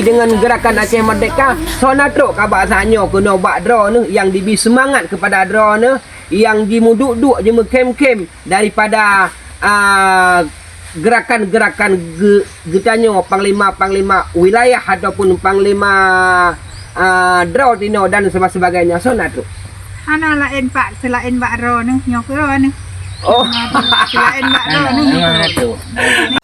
dengan gerakan Aceh Merdeka. So natruk kabasanya kena buat draw ni yang dibi semangat kepada draw ni yang dimuduk-duk je kem-kem daripada gerakan-gerakan getanya panglima-panglima wilayah ataupun panglima draw tino dan sebagainya. So natruk ana lain pak selain Mbak Ro ni nyok ro ni. Oh, Selain Mbak Ro ni.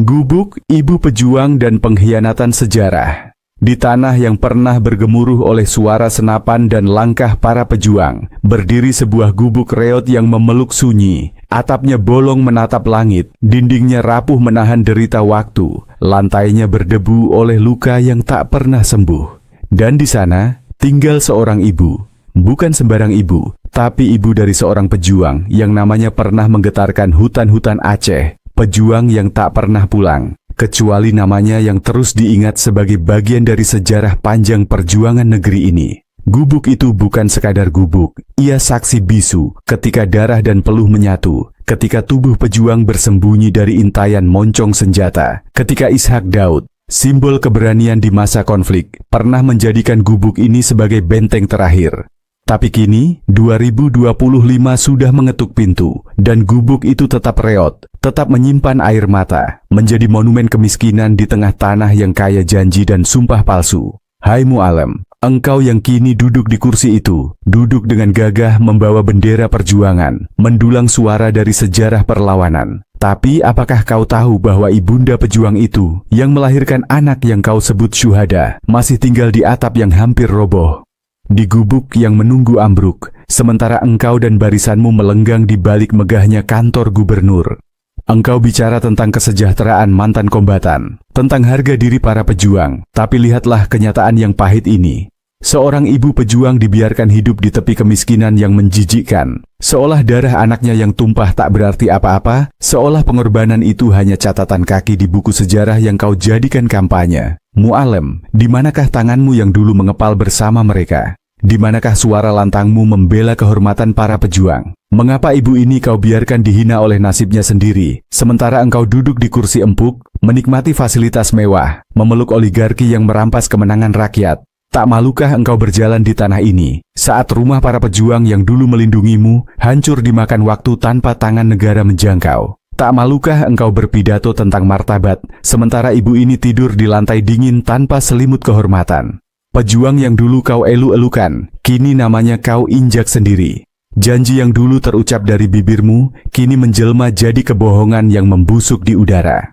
Gubuk, ibu pejuang dan pengkhianatan sejarah. Di tanah yang pernah bergemuruh oleh suara senapan dan langkah para pejuang, berdiri sebuah gubuk reot yang memeluk sunyi. Atapnya bolong menatap langit, dindingnya rapuh menahan derita waktu, lantainya berdebu oleh luka yang tak pernah sembuh. Dan di sana, tinggal seorang ibu. Bukan sembarang ibu, tapi ibu dari seorang pejuang yang namanya pernah menggetarkan hutan-hutan Aceh. Pejuang yang tak pernah pulang, kecuali namanya yang terus diingat sebagai bagian dari sejarah panjang perjuangan negeri ini. Gubuk itu bukan sekadar gubuk, ia saksi bisu ketika darah dan peluh menyatu, ketika tubuh pejuang bersembunyi dari intayan moncong senjata, ketika Ishak Daud, simbol keberanian di masa konflik, pernah menjadikan gubuk ini sebagai benteng terakhir. Tapi kini, 2025 sudah mengetuk pintu, dan gubuk itu tetap reot, tetap menyimpan air mata, menjadi monumen kemiskinan di tengah tanah yang kaya janji dan sumpah palsu. Hai Mu'alem, engkau yang kini duduk di kursi itu, duduk dengan gagah membawa bendera perjuangan, mendulang suara dari sejarah perlawanan. Tapi apakah kau tahu bahwa ibunda pejuang itu, yang melahirkan anak yang kau sebut syuhada, masih tinggal di atap yang hampir roboh? Di gubuk yang menunggu ambruk, sementara engkau dan barisanmu melenggang di balik megahnya kantor gubernur. Engkau bicara tentang kesejahteraan mantan kombatan, tentang harga diri para pejuang, tapi lihatlah kenyataan yang pahit ini. Seorang ibu pejuang dibiarkan hidup di tepi kemiskinan yang menjijikkan, seolah darah anaknya yang tumpah tak berarti apa-apa, seolah pengorbanan itu hanya catatan kaki di buku sejarah yang kau jadikan kampanye. Mu'alem, di manakah tanganmu yang dulu mengepal bersama mereka? Di manakah suara lantangmu membela kehormatan para pejuang? Mengapa ibu ini kau biarkan dihina oleh nasibnya sendiri, sementara engkau duduk di kursi empuk, menikmati fasilitas mewah, memeluk oligarki yang merampas kemenangan rakyat? Tak malukah engkau berjalan di tanah ini, saat rumah para pejuang yang dulu melindungimu, hancur dimakan waktu tanpa tangan negara menjangkau? Tak malukah engkau berpidato tentang martabat, sementara ibu ini tidur di lantai dingin tanpa selimut kehormatan? Pejuang yang dulu kau elu-elukan, kini namanya kau injak sendiri. Janji yang dulu terucap dari bibirmu, kini menjelma jadi kebohongan yang membusuk di udara.